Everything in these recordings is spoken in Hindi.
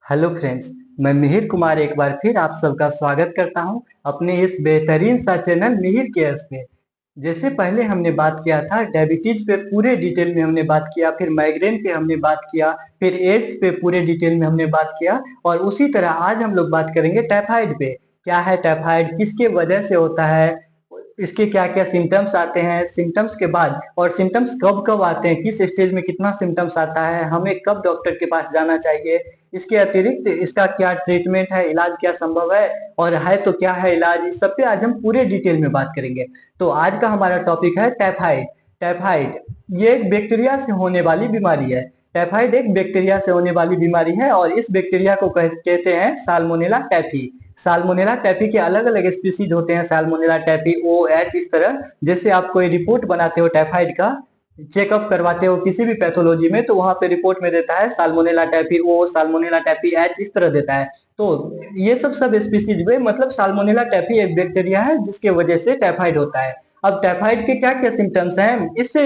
Hello friends. मैं मिहिर कुमार एक बार फिर आप सबका स्वागत करता हूं अपने इस बेहतरीन सा चैनल मिहिर केयर्स पे। जैसे पहले हमने बात किया था डायबिटीज पे पूरे डिटेल में हमने बात किया, फिर माइग्रेन पे हमने बात किया, फिर एड्स पे पूरे डिटेल में हमने बात किया, और उसी तरह आज हम लोग बात करेंगे टाइफाइड पे। क्या है टाइफाइड, किसके वजह से होता है, इसके क्या क्या सिम्टम्स आते हैं, सिम्टम्स के बाद और सिम्टम्स कब कब आते हैं, किस स्टेज में कितना सिम्टम्स आता है, हमें कब डॉक्टर के पास जाना चाहिए, इसके अतिरिक्त इसका क्या ट्रीटमेंट है, इलाज क्या संभव है, और है तो क्या है इलाज, इस सब पे आज हम पूरे डिटेल में बात करेंगे। तो आज का हमारा टॉपिक है टाइफाइड। टाइफाइड ये एक बैक्टीरिया से होने वाली बीमारी है। टाइफाइड एक बैक्टीरिया से होने वाली बीमारी है और इस बैक्टीरिया को कहते हैं साल्मोनेला टाइफी। साल्मोनेला टाइफी के अलग अलग स्पीसीज होते हैं, साल्मोनेला टाइफी, ओ एच, इस तरह। जैसे आप कोई रिपोर्ट बनाते हो टाइफाइड का, चेकअप करवाते हो किसी भी पैथोलॉजी में, तो वहां पे रिपोर्ट में देता है साल्मोनेला टाइफी ओ, साल्मोनेला टाइफी एच, इस तरह देता है। तो ये सब स्पीसीज में मतलब साल्मोनेला टाइफी एक बैक्टीरिया है जिसके वजह से टाइफाइड होता है। अब टाइफाइड के क्या क्या सिम्टम्स हैं, इससे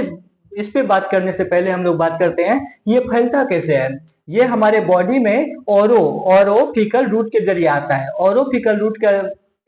इस पे बात करने से पहले हम लोग बात करते हैं ये फैलता कैसे है। ये हमारे बॉडी में ओरोफिकल रूट के जरिए आता है। ओरोफिकल रूट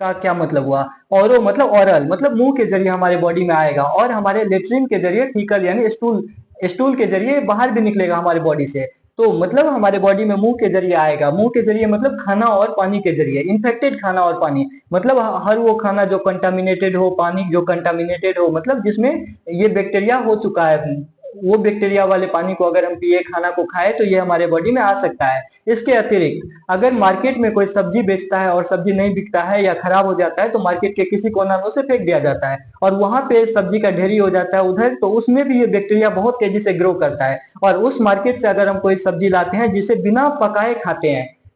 का क्या मतलब हुआ, ओरो मतलब ओरल, मतलब मुंह के जरिए हमारे बॉडी में आएगा, और हमारे लेट्रिन के जरिए फीकल यानी स्टूल, स्टूल के जरिए बाहर भी निकलेगा हमारे बॉडी से। तो मतलब हमारे बॉडी में मुंह के जरिए आएगा, मुंह के जरिए मतलब खाना और पानी के जरिए, इन्फेक्टेड खाना और पानी, मतलब हर वो खाना जो कंटामिनेटेड हो, पानी जो कंटामिनेटेड हो, मतलब जिसमें ये बैक्टीरिया हो चुका है, वो बैक्टीरिया वाले पानी को अगर हम पिए, खाना को खाए, तो ये हमारे बॉडी में आ सकता है। इसके अतिरिक्त अगर मार्केट में कोई सब्जी बेचता है और सब्जी नहीं बिकता है या खराब हो जाता है, तो मार्केट के किसी कोना में उसे फेंक दिया जाता है और वहां पे सब्जी का ढेरी हो जाता है उधर, तो उसमें भी ये बैक्टीरिया बहुत तेजी से ग्रो करता है। और उस मार्केट से अगर हम कोई सब्जी लाते हैं जिसे बिना पकाए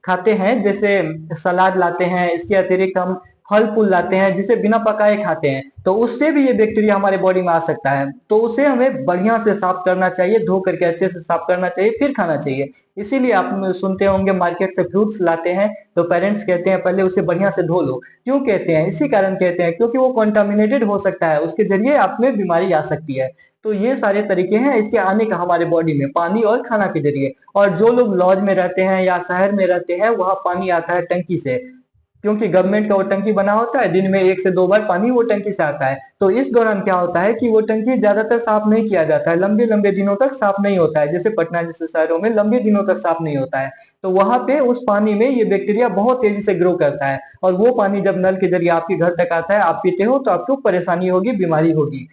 खाते हैं, जैसे सलाद लाते हैं, इसके अतिरिक्त हम फल फूल लाते हैं जिसे बिना पकाए खाते हैं, तो उससे भी ये बैक्टीरिया हमारे बॉडी में आ सकता है। तो उसे हमें बढ़िया से साफ करना चाहिए, धो करके अच्छे से साफ करना चाहिए, फिर खाना चाहिए। इसीलिए आप सुनते होंगे मार्केट से फ्रूट्स लाते हैं तो पेरेंट्स कहते हैं पहले उसे बढ़िया से धो लो। क्यों कहते हैं, इसी कारण कहते हैं क्योंकि वो कॉन्टामिनेटेड हो सकता है, उसके जरिए आप में बीमारी आ सकती है। तो ये सारे तरीके हैं इसके आने का हमारे बॉडी में, पानी और खाना के जरिए। और जो लोग लॉज में रहते हैं या शहर में रहते हैं, वहां पानी आता है टंकी से, क्योंकि गवर्नमेंट का वो टंकी बना होता है, दिन में 1 से 2 बार पानी वो टंकी से आता है। तो इस दौरान क्या होता है कि वो टंकी ज्यादातर साफ नहीं किया जाता है, लंबे लंबे दिनों तक साफ नहीं होता है, जैसे पटना जैसे शहरों में लंबे दिनों तक साफ नहीं होता है। तो वहां पे उस पानी में ये बैक्टीरिया बहुत तेजी से ग्रो करता है, और वो पानी जब नल के जरिए आपके घर तक आता है, आप पीते हो, तो आपको परेशानी होगी, बीमारी होगी।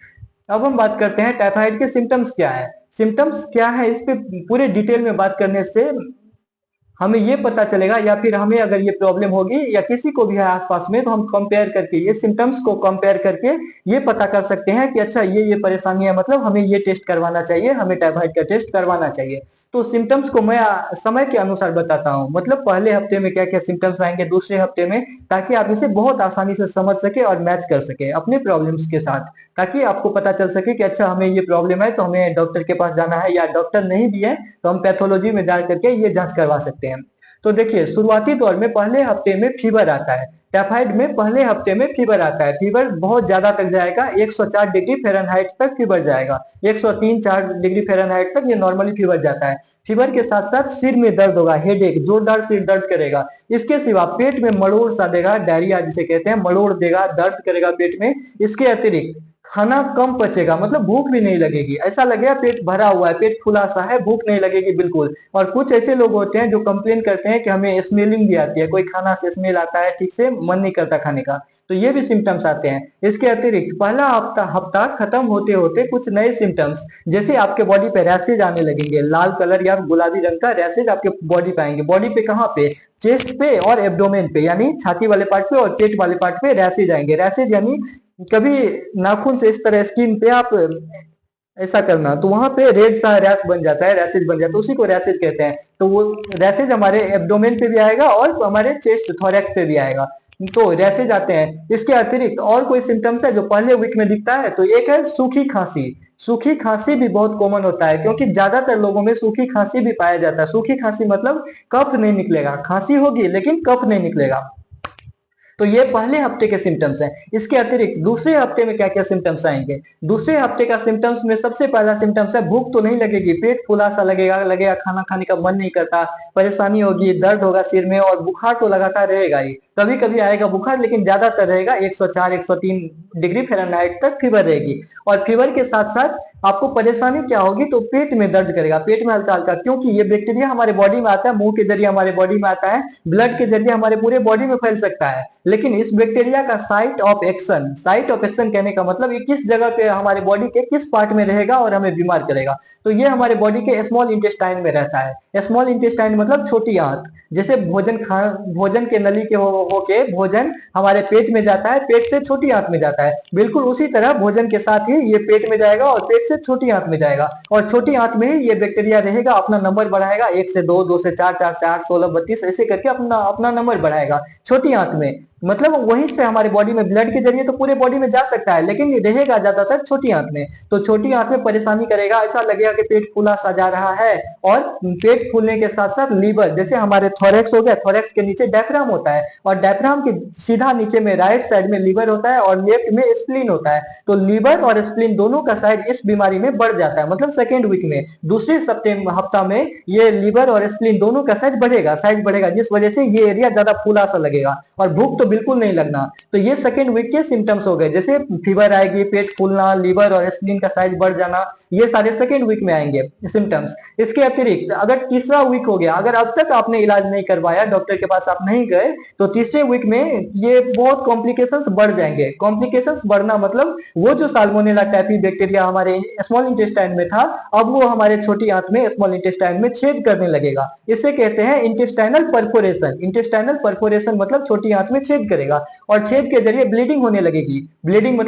अब हम बात करते हैं टाइफाइड के सिम्टम्स क्या है। सिम्टम्स क्या है, इस पे पूरे डिटेल में बात करने से हमें ये पता चलेगा, या फिर हमें अगर ये प्रॉब्लम होगी या किसी को भी है आसपास में, तो हम कंपेयर करके, ये सिम्टम्स को कंपेयर करके ये पता कर सकते हैं कि अच्छा ये परेशानी है, मतलब हमें ये टेस्ट करवाना चाहिए, हमें टाइफाइड का टेस्ट करवाना चाहिए। तो सिम्टम्स को मैं समय के अनुसार बताता हूँ, मतलब पहले हफ्ते में क्या क्या सिम्टम्स आएंगे, दूसरे हफ्ते में, ताकि आप इसे बहुत आसानी से समझ सके और मैच कर सके अपने प्रॉब्लम्स के साथ, ताकि आपको पता चल सके कि अच्छा हमें ये प्रॉब्लम है तो हमें डॉक्टर के पास जाना है, या डॉक्टर नहीं भी है तो हम पैथोलॉजी में जा करके ये जांच करवा सकते हैं। तो देखिए शुरुआती दौर में पहले हफ्ते में फीवर आता है। टाइफाइड में पहले हफ्ते में फीवर आता है, फीवर बहुत ज्यादा तक जाएगा, 104 डिग्री फ़ारेनहाइट तक फीवर जाएगा, 103-4 डिग्री फ़ारेनहाइट तक ये नॉर्मली फीवर जाता है। फीवर के साथ साथ सिर में दर्द होगा, हेडेक, जोरदार सिर दर्द करेगा। इसके सिवा पेट में मड़ोड़ सा देगा, डायरिया जिसे कहते हैं, मड़ोड़ देगा, दर्द करेगा पेट में। इसके अतिरिक्त खाना कम पचेगा, मतलब भूख भी नहीं लगेगी, ऐसा लगेगा पेट भरा हुआ है, पेट फुला सा है, भूख नहीं लगेगी बिल्कुल। और कुछ ऐसे लोग होते हैं जो कंप्लेन करते हैं कि हमें स्मेलिंग भी आती है, कोई खाना से स्मेल आता है, ठीक से मन नहीं करता खाने का, तो ये भी सिम्टम्स आते हैं। इसके अतिरिक्त पहला हफ्ता हफ्ता खत्म होते होते कुछ नए सिम्टम्स, जैसे आपके बॉडी पे रैसेज आने लगेंगे, लाल कलर या गुलाबी रंग का रैसेज आपके बॉडी पे आएंगे। बॉडी पे कहाँ पे, चेस्ट पे और एब्डोमेन पे, यानी छाती वाले पार्ट पे और पेट वाले पार्ट पे रैसेज आएंगे। रैसेज यानी कभी नाखून से इस तरह स्किन पे आप ऐसा करना, तो वहां पे रेड सा रैश बन जाता है, रैसेज बन जाता है, उसी को रैसेज कहते हैं। तो वो रैसेज हमारे एब्डोमेन पे भी आएगा और हमारे चेस्ट थोरैक्स पे भी आएगा, तो रैसेज आते हैं। इसके अतिरिक्त और कोई सिम्टम्स है जो पहले वीक में दिखता है, तो एक है सूखी खांसी। सूखी खांसी भी बहुत कॉमन होता है, क्योंकि ज्यादातर लोगों में सूखी खांसी भी पाया जाता है। सूखी खांसी मतलब कफ नहीं निकलेगा, खांसी होगी लेकिन कफ नहीं निकलेगा। तो ये पहले हफ्ते के सिम्टम्स हैं। इसके अतिरिक्त दूसरे हफ्ते में क्या क्या सिम्टम्स आएंगे? दूसरे हफ्ते का सिम्टम्स में सबसे पहला सिम्टम्स है भूख तो नहीं लगेगी, पेट फूला सा लगेगा, लगेगा खाना खाने का मन नहीं करता, परेशानी होगी, दर्द होगा सिर में, और बुखार तो लगातार रहेगा ही। कभी कभी आएगा बुखार, लेकिन ज्यादातर रहेगा 104 103 डिग्री फ़ारेनहाइट तक फीवर रहेगी। और फीवर के साथ साथ आपको परेशानी क्या होगी? तो पेट में दर्द करेगा, पेट में हल्का हल्का, क्योंकि ये बैक्टीरिया हमारे बॉडी में आता है, मुंह के जरिए हमारे बॉडी में आता है, ब्लड के जरिए हमारे पूरे बॉडी में फैल सकता है। लेकिन इस बैक्टीरिया का साइट ऑफ एक्शन कहने का मतलब ये किस जगह पे हमारे बॉडी के किस पार्ट में रहेगा और हमें बीमार करेगा। तो ये हमारे बॉडी के स्मॉल इंटेस्टाइन में रहता है। स्मॉल इंटेस्टाइन मतलब छोटी आंत। जैसे भोजन के नली के होके भोजन हमारे पेट में जाता है, पेट से छोटी आंत में जाता है, बिल्कुल उसी तरह भोजन के साथ ही ये पेट में जाएगा और पेट से छोटी आंत में जाएगा, और छोटी आंत में ही ये बैक्टीरिया रहेगा, अपना नंबर बढ़ाएगा, 1 से 2, 2 से 4, 4 से 8, 16, 32 ऐसे करके अपना अपना नंबर बढ़ाएगा छोटी आंत में। मतलब वहीं से हमारे बॉडी में ब्लड के जरिए तो पूरे बॉडी में जा सकता है, लेकिन ये रहेगा ज्यादातर छोटी आंत में। तो छोटी आंत में परेशानी करेगा, ऐसा लगेगा कि पेट फूला सा जा रहा है। और पेट फूलने के साथ साथ लीवर, जैसे हमारे थोरेक्स हो गया, थोरेक्स के नीचे डायफ्राम होता है, और डायफ्राम के सीधा नीचे में राइट साइड में लीवर होता है और लेफ्ट में स्प्लीन होता है। तो लीवर और स्प्लीन दोनों का साइज इस बीमारी में बढ़ जाता है, मतलब सेकेंड वीक में, दूसरे हफ्ता में ये लीवर और स्प्लीन दोनों का साइज बढ़ेगा, जिस वजह से ये एरिया ज्यादा फूला सा लगेगा, और भूख तो बिल्कुल नहीं लगना। तो ये सेकेंड वीक के सिम्टम्स हो गए, जैसे फीवर आएगी, पेट फूलना, लीवर और स्प्लीन का साइज बढ़ जाना, ये सारे सेकेंड वीक में आएंगे सिम्टम्स। इसके अतिरिक्त अगर तीसरा वीक हो गया, अगर अब तक आपने इलाज नहीं करवाया, डॉक्टर के पास आप नहीं गए, तो तीसरे वीक में ये बहुत कॉम्प्लिकेशंस बढ़ जाएंगे। कॉम्प्लिकेशंस बढ़ना मतलब वो जो साल्मोनेला टाइफी बैक्टीरिया हमारे स्मॉल इंटेस्टाइन में था, अब वो हमारे छोटी आंत में स्मॉल इंटेस्टाइन में छेद करने लगेगा। इसे कहते हैं इंटेस्टाइनल परफोरेशन। इंटेस्टाइनल परफोरेशन मतलब छोटी आंत में छेद करेगा, और छेद के जरिए ब्लीडिंग होने लगेगी। ब्लीडिंग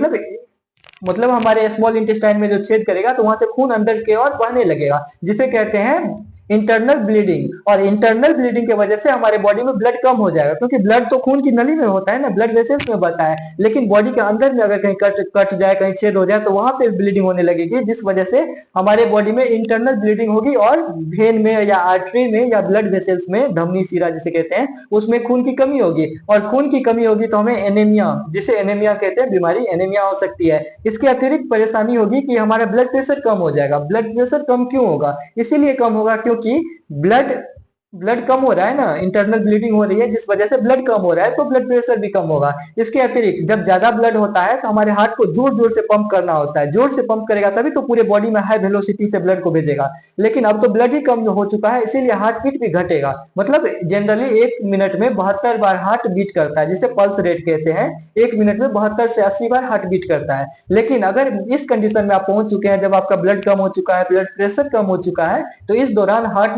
मतलब हमारे स्मॉल इंटेस्टाइन में जो छेद करेगा तो वहां से खून अंदर की ओर बहने लगेगा, जिसे कहते हैं इंटरनल ब्लीडिंग। और इंटरनल ब्लीडिंग की वजह से हमारे बॉडी में ब्लड कम हो जाएगा, क्योंकि ब्लड तो खून की नली में होता है ना, ब्लड वेसल्स में बहता है, लेकिन बॉडी के अंदर में अगर कहीं कट जाए, कहीं छेद हो जाए, तो वहां पे ब्लीडिंग होने लगेगी, जिस वजह से हमारे बॉडी में इंटरनल ब्लीडिंग होगी, और वेन में या आर्टरी में या ब्लड वेसल्स में, धमनी शिरा जिसे कहते हैं, उसमें खून की कमी होगी। और खून की कमी होगी तो हमें एनीमिया, जिसे एनीमिया कहते हैं, बीमारी एनीमिया हो सकती है। इसके अतिरिक्त परेशानी होगी कि हमारा ब्लड प्रेशर कम हो जाएगा। ब्लड प्रेशर कम क्यों होगा? इसीलिए कम होगा क्योंकि ब्लड ब्लड कम हो रहा है ना, इंटरनल ब्लीडिंग हो रही है, जिस वजह से ब्लड कम हो रहा है, तो ब्लड प्रेशर भी कम होगा। इसके अतिरिक्त जब ज्यादा ब्लड होता है तो हमारे हार्ट को जोर जोर से पंप करना होता है, जोर से पंप करेगा तभी तो पूरे बॉडी में हाई वेलोसिटी से ब्लड को भेजेगा। लेकिन अब तो ब्लड ही कम हो चुका है, इसीलिए हार्ट बीट भी घटेगा। मतलब जनरली 1 मिनट में 72 बार हार्ट बीट करता है, जिसे पल्स रेट कहते हैं। 1 मिनट में 72 से 80 बार हार्ट बीट करता है। लेकिन अगर इस कंडीशन में आप पहुंच चुके हैं, जब आपका ब्लड कम हो चुका है, ब्लड प्रेशर कम हो चुका है, तो इस दौरान हार्ट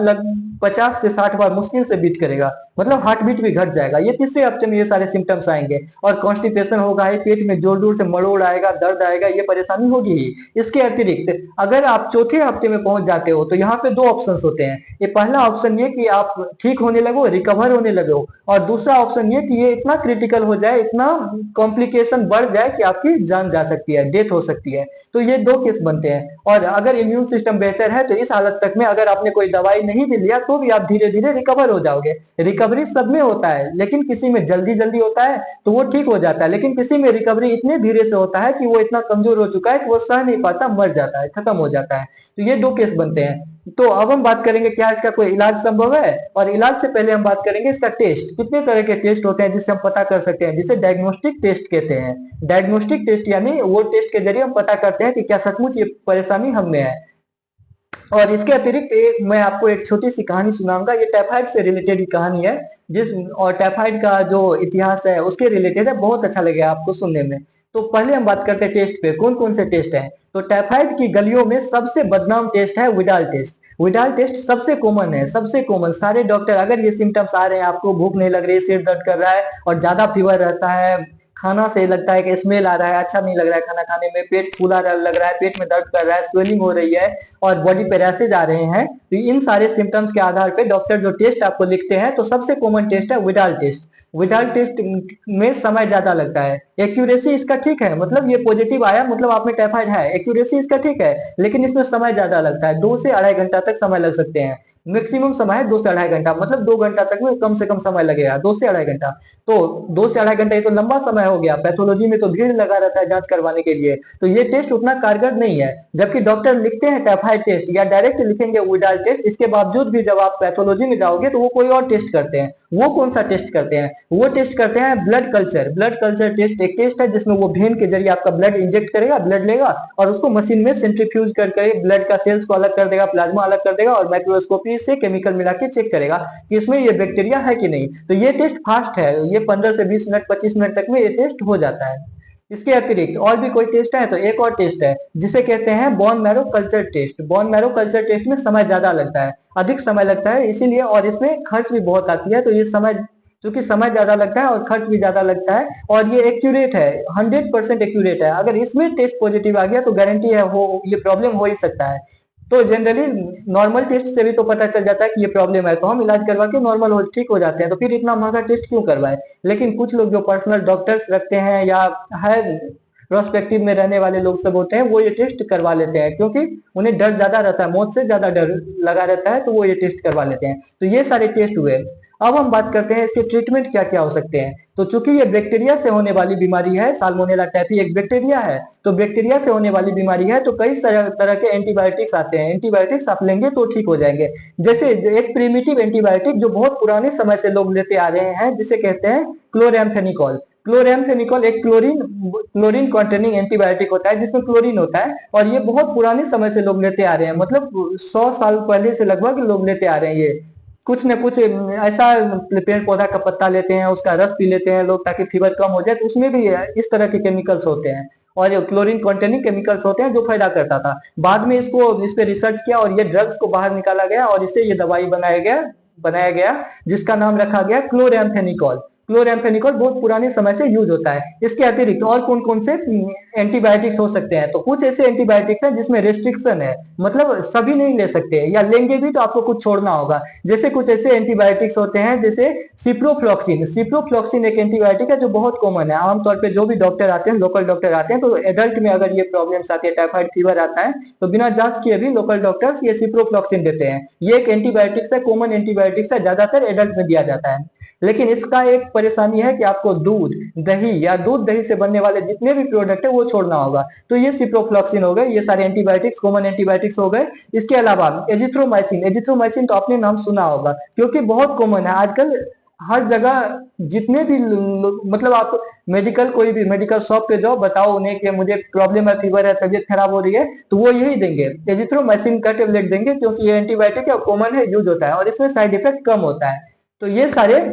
50 से 60 बार मुश्किल से बीट करेगा, मतलब हार्ट बीट भी घट जाएगा। ये तीसरे हफ्ते में ये सारे सिम्टम्स आएंगे। और कॉन्स्टिपेशन होगा, पेट में जोर जोर से मरोड़ आएगा, दर्द आएगा, ये परेशानी होगी ही। इसके अतिरिक्त अगर आप चौथे हफ्ते में पहुंच जाते हो, तो यहाँ पे 2 ऑप्शन होते हैं। ये पहला ऑप्शन ये कि आप ठीक होने लगो, रिकवर होने लगो, और दूसरा ऑप्शन ये कि ये इतना क्रिटिकल हो जाए, इतना कॉम्प्लिकेशन बढ़ जाए कि आपकी जान जा सकती है, डेथ हो सकती है। तो ये 2 केस बनते हैं। और अगर इम्यून सिस्टम बेहतर है तो इस हालत तक में अगर आपने कोई दवाई नहीं भी लिया तो भी आप धीरे धीरे रिकवर हो जाओगे। रिकवरी सब में होता है, लेकिन किसी में जल्दी जल्दी होता है तो वो ठीक हो जाता है, लेकिन किसी में रिकवरी इतने धीरे से होता है कि वो इतना कमजोर हो चुका है कि वो सह नहीं पाता, मर जाता है, खत्म हो जाता है। तो ये 2 केस बनते हैं। तो अब हम बात करेंगे क्या इसका कोई इलाज संभव है, और इलाज से पहले हम बात करेंगे इसका टेस्ट। कितने तरह के टेस्ट होते हैं जिससे हम पता कर सकते हैं, जिसे डायग्नोस्टिक टेस्ट कहते हैं। डायग्नोस्टिक टेस्ट यानी वो टेस्ट के जरिए हम पता करते हैं कि क्या सचमुच ये परेशानी हम में है। और इसके अतिरिक्त मैं आपको एक छोटी सी कहानी सुनाऊंगा। ये टाइफाइड से रिलेटेड कहानी है, और टाइफाइड का जो इतिहास है उसके रिलेटेड है, बहुत अच्छा लगेगा आपको सुनने में। तो पहले हम बात करते हैं टेस्ट पे, कौन कौन से टेस्ट हैं। तो टाइफाइड की गलियों में सबसे बदनाम टेस्ट है विडाल टेस्ट। विडाल टेस्ट सबसे कॉमन है, सबसे कॉमन। सारे डॉक्टर, अगर ये सिम्टम्स आ रहे हैं, आपको भूख नहीं लग रही, सिर दर्द कर रहा है और ज्यादा फीवर रहता है, खाना से लगता है कि स्मेल आ रहा है, अच्छा नहीं लग रहा है खाना खाने में, पेट फूला लग रहा है, पेट में दर्द कर रहा है, स्वेलिंग हो रही है और बॉडी पे रैशेज आ रहे हैं, तो इन सारे सिम्टम्स के आधार पे डॉक्टर जो टेस्ट आपको लिखते हैं, तो सबसे कॉमन टेस्ट है विडाल टेस्ट। विडाल टेस्ट में समय ज्यादा लगता है, एक्यूरेसी इसका ठीक है, मतलब ये पॉजिटिव आया मतलब आप में टाइफाइड है, एक्यूरेसी इसका ठीक है, लेकिन इसमें समय ज्यादा लगता है, 2 से 2.5 घंटा तक समय लग सकते हैं। मैक्सिमम समय है 2 से 2.5 घंटा, मतलब 2 घंटा तक में कम से कम समय लगेगा, 2 से 2.5 घंटा। तो 2 से 2.5 घंटा ये तो लंबा समय हो गया, पैथोलॉजी में तो भीड़ लगा रहता है जांच करवाने के लिए, तो ये टेस्ट उतना कारगर नहीं है। जबकि डॉक्टर लिखते हैं टाइफाइड टेस्ट या डायरेक्ट लिखेंगे विडाल टेस्ट, इसके बावजूद भी जब आप पैथोलॉजी में जाओगे तो वो कोई और टेस्ट करते हैं। वो कौन सा टेस्ट करते हैं? वो टेस्ट करते हैं blood culture. Blood culture test एक टेस्ट है जिसमें वो वेन के जरिए आपका ब्लड इंजेक्ट करेगा, ब्लड लेगा और उसको मशीन में सेंट्रीफ्यूज करके ब्लड का सेल्स को अलग कर देगा, प्लाज्मा अलग कर देगा और माइक्रोस्कोपी से केमिकल मिला के चेक करेगा कि इसमें ये बैक्टीरिया है कि नहीं। तो ये टेस्ट फास्ट है, ये 15 से 20 मिनट 25 मिनट तक में ये टेस्ट हो जाता है। इसके अतिरिक्त और भी कोई टेस्ट है तो एक और टेस्ट है जिसे कहते हैं bone marrow culture test. Bone marrow culture test में समय ज्यादा लगता है, अधिक समय लगता है इसीलिए, और इसमें खर्च भी बहुत आती है, तो ये समय, चूंकि समय ज्यादा लगता है और खर्च भी ज्यादा लगता है, और ये एक्यूरेट है, 100% एक्यूरेट है। अगर इसमें टेस्ट पॉजिटिव आ गया तो गारंटी है हो ये प्रॉब्लम हो ही सकता है। तो जनरली नॉर्मल टेस्ट से भी तो पता चल जाता है कि ये प्रॉब्लम है, तो हम इलाज करवा के नॉर्मल हो ठीक हो जाते हैं, तो फिर इतना महंगा टेस्ट क्यों करवाए। लेकिन कुछ लोग जो पर्सनल डॉक्टर्स रखते हैं या है प्रोस्पेक्टिव में रहने वाले लोग सब होते हैं, वो ये टेस्ट करवा लेते हैं क्योंकि उन्हें डर ज्यादा रहता है, मौत से ज्यादा डर लगा रहता है, तो वो ये टेस्ट करवा लेते हैं। तो ये सारे टेस्ट हुए। अब हम बात करते हैं इसके ट्रीटमेंट क्या क्या हो सकते हैं। तो चूंकि ये बैक्टीरिया से होने वाली बीमारी है, साल्मोनेला टाइफी एक बैक्टीरिया है, तो बैक्टीरिया से होने वाली बीमारी है, तो कई तरह के एंटीबायोटिक्स आते हैं, एंटीबायोटिक्स आप लेंगे तो ठीक हो जाएंगे। जैसे एक प्रिमिटिव एंटीबायोटिक जो बहुत पुराने समय से लोग लेते आ रहे हैं, जिसे कहते हैं क्लोराम्फेनिकोल। क्लोराम्फेनिकोल एक क्लोरीन कंटेनिंग एंटीबायोटिक होता है जिसमें क्लोरीन होता है, और ये बहुत पुराने समय से लोग लेते आ रहे हैं, मतलब 100 साल पहले से लगभग लोग लेते आ रहे हैं। ये कुछ न कुछ ऐसा पेड़ पौधा का पत्ता लेते हैं, उसका रस पी लेते हैं लोग ताकि फीवर कम हो जाए, तो उसमें भी इस तरह के केमिकल्स होते हैं और ये क्लोरीन कंटेनिंग केमिकल्स होते हैं जो फायदा करता था। बाद में इसको इस पे रिसर्च किया और ये ड्रग्स को बाहर निकाला गया और इससे ये दवाई बनाया गया जिसका नाम रखा गया क्लोराम्फेनिकोल। क्लोराम्फेनिकोल बहुत पुराने समय से यूज होता है। इसके अतिरिक्त और कौन कौन से एंटीबायोटिक्स हो सकते हैं? तो कुछ ऐसे एंटीबायोटिक्स हैं जिसमें रेस्ट्रिक्शन है, मतलब सभी नहीं ले सकते, या लेंगे भी तो आपको कुछ छोड़ना होगा। जैसे कुछ ऐसे एंटीबायोटिक्स होते हैं जैसे सिप्रोफ्लॉक्सिन। सिप्रोफ्लॉक्सिन एक एंटीबायोटिक है जो बहुत कॉमन है, आमतौर पे जो भी डॉक्टर आते हैं, लोकल डॉक्टर आते हैं, तो एडल्ट में अगर ये प्रॉब्लम्स आती है, टाइफाइड फीवर आता है, तो बिना जांच किए भी लोकल डॉक्टर्स ये सिप्रोफ्लॉक्सिन देते हैं। ये एक एंटीबायोटिक्स है, कॉमन एंटीबायोटिक्स है, ज्यादातर एडल्ट में दिया जाता है। लेकिन इसका एक परेशानी है कि आपको दूध दही या दूध दही से बनने वाले जितने भी प्रोडक्ट है वो छोड़ना होगा। तो ये सिप्रोफ्लॉक्सिन हो गए, ये सारे एंटीबायोटिक्स कॉमन एंटीबायोटिक्स हो गए। इसके अलावा एजिथ्रोमाइसिन, एजिथ्रोमाइसिन तो आपने नाम सुना होगा क्योंकि बहुत कॉमन है आजकल हर जगह। जितने भी मतलब आप मेडिकल कोई भी मेडिकल शॉप पे जाओ, बताओ उन्हें कि मुझे प्रॉब्लम है, फीवर है, तबीयत खराब हो रही है, तो वो यही देंगे, एजिथ्रोमाइसिन का टेबलेट देंगे क्योंकि ये एंटीबायोटिक है, कॉमन है, यूज होता है और इसमें साइड इफेक्ट कम होता है। तो ये सारे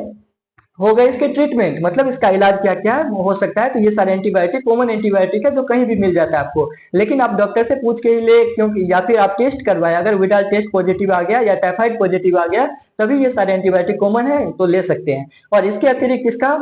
हो गए इसके ट्रीटमेंट, मतलब इसका इलाज क्या क्या हो सकता है। तो ये सारे एंटीबायोटिक कॉमन एंटीबायोटिक है जो कहीं भी मिल जाता है आपको, लेकिन आप डॉक्टर से पूछ के ही ले, क्योंकि या फिर आप टेस्ट करवाए, अगर विडाल टेस्ट पॉजिटिव आ गया या टाइफाइड पॉजिटिव आ गया तभी ये सारे एंटीबायोटिक कॉमन है तो ले सकते हैं। और इसके अतिरिक्त इसका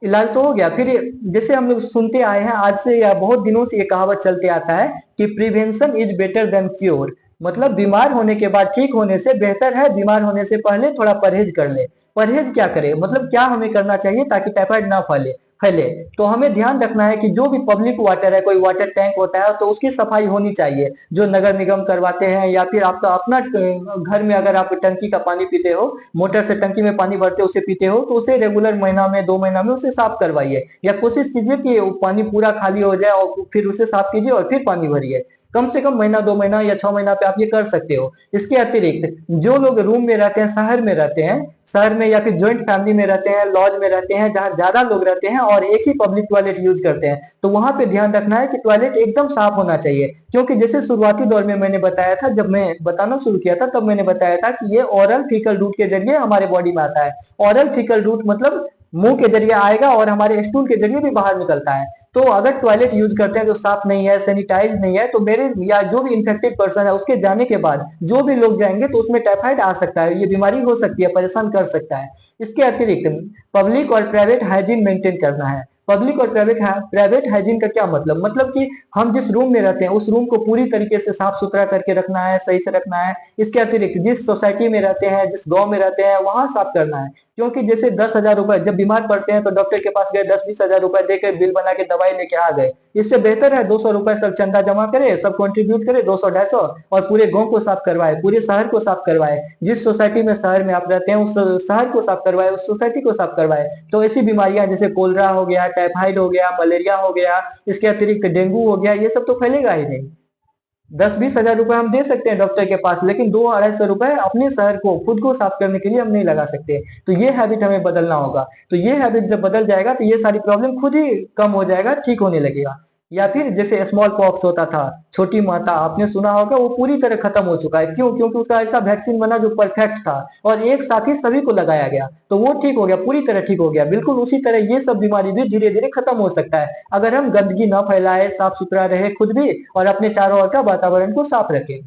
इलाज तो हो गया। फिर जैसे हम लोग सुनते आए हैं आज से या बहुत दिनों से ये कहावत चलते आता है कि prevention is better than cure, मतलब बीमार होने के बाद ठीक होने से बेहतर है बीमार होने से पहले थोड़ा परहेज कर ले। परहेज क्या करे, मतलब क्या हमें करना चाहिए ताकि टाइफाइड ना फैले। तो हमें ध्यान रखना है कि जो भी पब्लिक वाटर है, कोई वाटर टैंक होता है तो उसकी सफाई होनी चाहिए, जो नगर निगम करवाते हैं, या फिर आपका अपना घर में अगर आप टंकी का पानी पीते हो, मोटर से टंकी में पानी भरते हो उसे पीते हो, तो उसे रेगुलर महीना में 2 महीना में उसे साफ करवाइए, या कोशिश कीजिए कि पानी पूरा खाली हो जाए और फिर उसे साफ कीजिए और फिर पानी भरिए। कम से कम महीना 2 महीना या 6 महीना पे आप ये कर सकते हो। इसके अतिरिक्त जो लोग रूम में रहते हैं, शहर में रहते हैं, शहर में या फिर ज्वाइंट फैमिली में रहते हैं, लॉज में रहते हैं, जहां ज्यादा लोग रहते हैं और एक ही पब्लिक टॉयलेट यूज करते हैं, तो वहां पे ध्यान रखना है कि टॉयलेट एकदम साफ होना चाहिए। क्योंकि जैसे शुरुआती दौर में मैंने बताया था, जब मैं बताना शुरू किया था तब मैंने बताया था कि ये ओरल फीकल रूट के जरिए हमारे बॉडी में आता है। ओरल फीकल रूट मतलब मुंह के जरिए आएगा और हमारे स्टूल के जरिए भी बाहर निकलता है। तो अगर टॉयलेट यूज करते हैं जो साफ नहीं है, सैनिटाइज नहीं है, तो मेरे या जो भी इन्फेक्टेड पर्सन है उसके जाने के बाद जो भी लोग जाएंगे तो उसमें टाइफाइड आ सकता है, ये बीमारी हो सकती है, परेशान कर सकता है। इसके अतिरिक्त पब्लिक और प्राइवेट हाइजीन मेंटेन करना है। पब्लिक और प्राइवेट हाइजीन का क्या मतलब कि हम जिस रूम में रहते हैं उस रूम को पूरी तरीके से साफ सुथरा करके रखना है, सही से रखना है। इसके अतिरिक्त जिस सोसाइटी में रहते हैं, जिस गांव में रहते हैं, वहां साफ करना है। क्योंकि जैसे 10,000 रुपए जब बीमार पड़ते हैं तो डॉक्टर के पास गए, 10-20 हजार रुपए देकर बिल बना के दवाई लेके आ गए। इससे बेहतर है 200 रुपए सब चंदा जमा करे, सब कंट्रीब्यूट करे 200-250, और पूरे गांव को साफ करवाए, पूरे शहर को साफ करवाए। जिस सोसाइटी में शहर में आप रहते हैं उस शहर को साफ करवाए, उस सोसाइटी को साफ करवाए। तो ऐसी बीमारियां जैसे कोलरा हो गया, टाइफाइड हो गया, मलेरिया हो गया, इसके अतिरिक्त डेंगू हो गया, ये सब तो फैलेगा ही नहीं। 10-20 हजार रुपए हम दे सकते हैं डॉक्टर के पास, लेकिन 200-250 रुपए अपने शहर को, खुद को साफ करने के लिए हम नहीं लगा सकते। तो ये हैबिट हमें बदलना होगा। तो ये हैबिट जब बदल जाएगा तो ये सारी प्रॉब्लम खुद ही कम हो जाएगा, ठीक होने लगेगा। या फिर जैसे स्मॉल पॉक्स होता था, छोटी माता, आपने सुना होगा, वो पूरी तरह खत्म हो चुका है। क्यों? क्योंकि उसका ऐसा वैक्सीन बना जो परफेक्ट था और एक साथ ही सभी को लगाया गया, तो वो ठीक हो गया, पूरी तरह ठीक हो गया। बिल्कुल उसी तरह ये सब बीमारी भी धीरे धीरे खत्म हो सकता है अगर हम गंदगी न फैलाए, साफ सुथरा रहे खुद भी, और अपने चारों ओर का वातावरण को साफ रखें।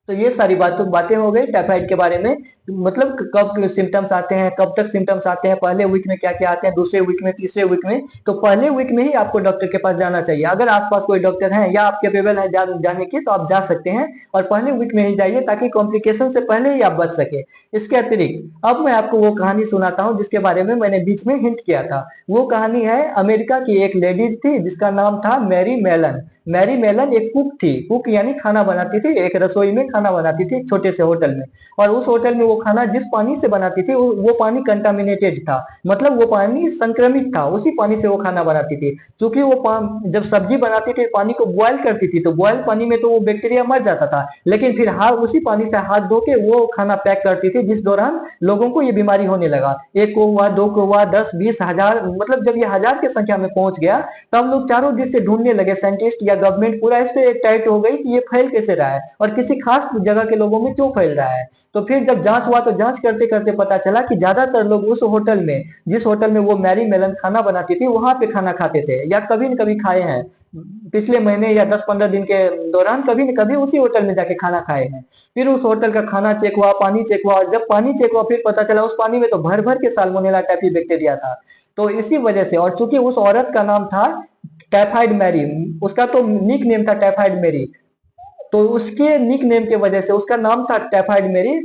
तो ये सारी बातें हो गई टाइफाइड के बारे में। मतलब कब सिम्टम्स आते हैं, कब तक सिम्टम्स आते हैं, पहले वीक में क्या क्या आते हैं, दूसरे वीक में, तीसरे वीक में। तो पहले वीक में ही आपको डॉक्टर के पास जाना चाहिए। अगर आसपास कोई डॉक्टर है या आप कैपेबल है जाने की, तो आप जा सकते हैं, और पहले वीक में ही जाइए ताकि कॉम्प्लिकेशन से पहले ही आप बच सके। इसके अतिरिक्त अब मैं आपको वो कहानी सुनाता हूँ जिसके बारे में मैंने बीच में हिंट किया था। वो कहानी है अमेरिका की एक लेडीज थी जिसका नाम था मैरी मेलन। मैरी मेलन एक कुक थी। कुक यानी खाना बनाती थी, एक रसोई में खाना बनाती थी छोटे से होटल में। और उस होटल में वो खाना जिस पानी से बनाती थी वो पानी कंटामिनेटेड था, मतलब वो पानी संक्रमित था। उसी पानी से वो खाना बनाती थी। क्योंकि वो जब सब्जी बनाती थी पानी को बॉयल करती थी, तो बॉयल पानी में तो वो बैक्टीरिया मर जाता था, लेकिन फिर उसी पानी से हाथ धो के वो खाना पैक करती थी, जिस दौरान लोगों को ये बीमारी होने लगा। एक को हुआ, दो को हुआ, 10-20 हजार, मतलब जब ये हजार की संख्या में पहुंच गया तब लोग चारों दिश से ढूंढने लगे, साइंटिस्ट या गवर्नमेंट पूरा इस पे टाइट हो गई कि ये फैल कैसे रहा है और किसी खास जगह के लोगों में क्यों फैल रहा है। तो फिर जब जांच हुआ तो जांच करते करते पता चला कि ज्यादातर लोग उस होटल में, जिस होटल में वो मैरी मेलन खाना बनाती थी, वहां पे खाना खाते थे या कभी न कभी खाए हैं। पिछले महीने या 10-15 दिन के दौरान कभी न कभी उसी होटल में जाके खाना खाए हैं। फिर उस होटल का खाना चेक हुआ, पानी चेक हुआ, और जब पानी चेक हुआ फिर पता चला उस पानी में तो भर भर के साल्मोनेला टाइफी बैक्टीरिया था। तो इसी वजह से, और चूंकि उस औरत का नाम था टाइफाइड मैरी, उसका तो निक नेम था टाइफाइड मैरी, तो उसके निक नेम के वजह से उसका नाम था टाइफाइड मैरी।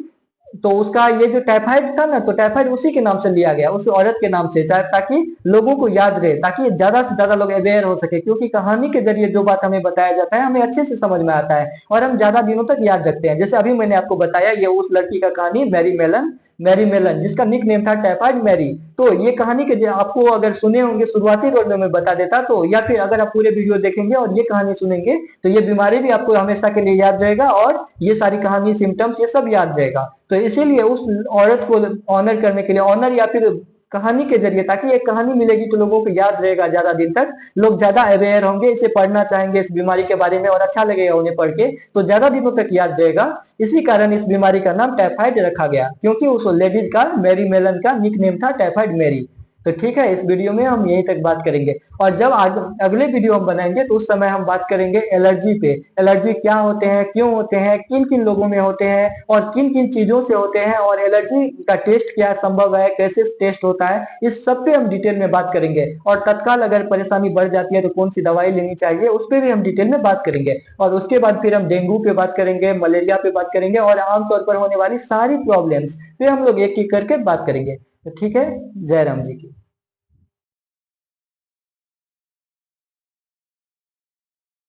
तो उसका ये जो टाइफाइड था ना, तो टाइफाइड उसी के नाम से लिया गया, उस औरत के नाम से, ताकि लोगों को याद रहे, ताकि ज्यादा से ज्यादा लोग अवेयर हो सके। क्योंकि कहानी के जरिए जो बात हमें बताया जाता है हमें अच्छे से समझ में आता है और हम ज्यादा दिनों तक याद रखते हैं। जैसे अभी मैंने आपको बताया, ये उस लड़की का कहानी मैरी मेलन जिसका निक नेम था टाइफाइड मैरी। तो ये कहानी के आपको अगर सुने होंगे शुरुआती दौर में मैं बता देता, तो या फिर अगर आप पूरे वीडियो देखेंगे और ये कहानी सुनेंगे तो ये बीमारी भी आपको हमेशा के लिए याद रहेगा, और ये सारी कहानी, सिम्टम्स, ये सब याद रहेगा। तो इसीलिए उस औरत को ऑनर करने के लिए, ऑनर या फिर कहानी के जरिए, ताकि एक कहानी मिलेगी तो लोगों को याद रहेगा ज्यादा दिन तक, लोग ज्यादा अवेयर होंगे, इसे पढ़ना चाहेंगे इस बीमारी के बारे में, और अच्छा लगेगा उन्हें पढ़ के, तो ज्यादा दिनों तक याद रहेगा। इसी कारण इस बीमारी का नाम टाइफाइड रखा गया, क्योंकि उस लेडीज का, मैरी मेलन का निक नेम था टाइफाइड मैरी। तो ठीक है, इस वीडियो में हम यहीं तक बात करेंगे, और जब अगले वीडियो हम बनाएंगे तो उस समय हम बात करेंगे एलर्जी पे। एलर्जी क्या होते हैं, क्यों होते हैं, किन किन लोगों में होते हैं, और किन किन चीजों से होते हैं, और एलर्जी का टेस्ट क्या संभव है, कैसे टेस्ट होता है, इस सब पे हम डिटेल में बात करेंगे। और तत्काल अगर परेशानी बढ़ जाती है तो कौन सी दवाई लेनी चाहिए, उस पर भी हम डिटेल में बात करेंगे। और उसके बाद फिर हम डेंगू पे बात करेंगे, मलेरिया पे बात करेंगे, और आमतौर पर होने वाली सारी प्रॉब्लम्स पे हम लोग एक एक करके बात करेंगे। तो ठीक है, जय राम जी की।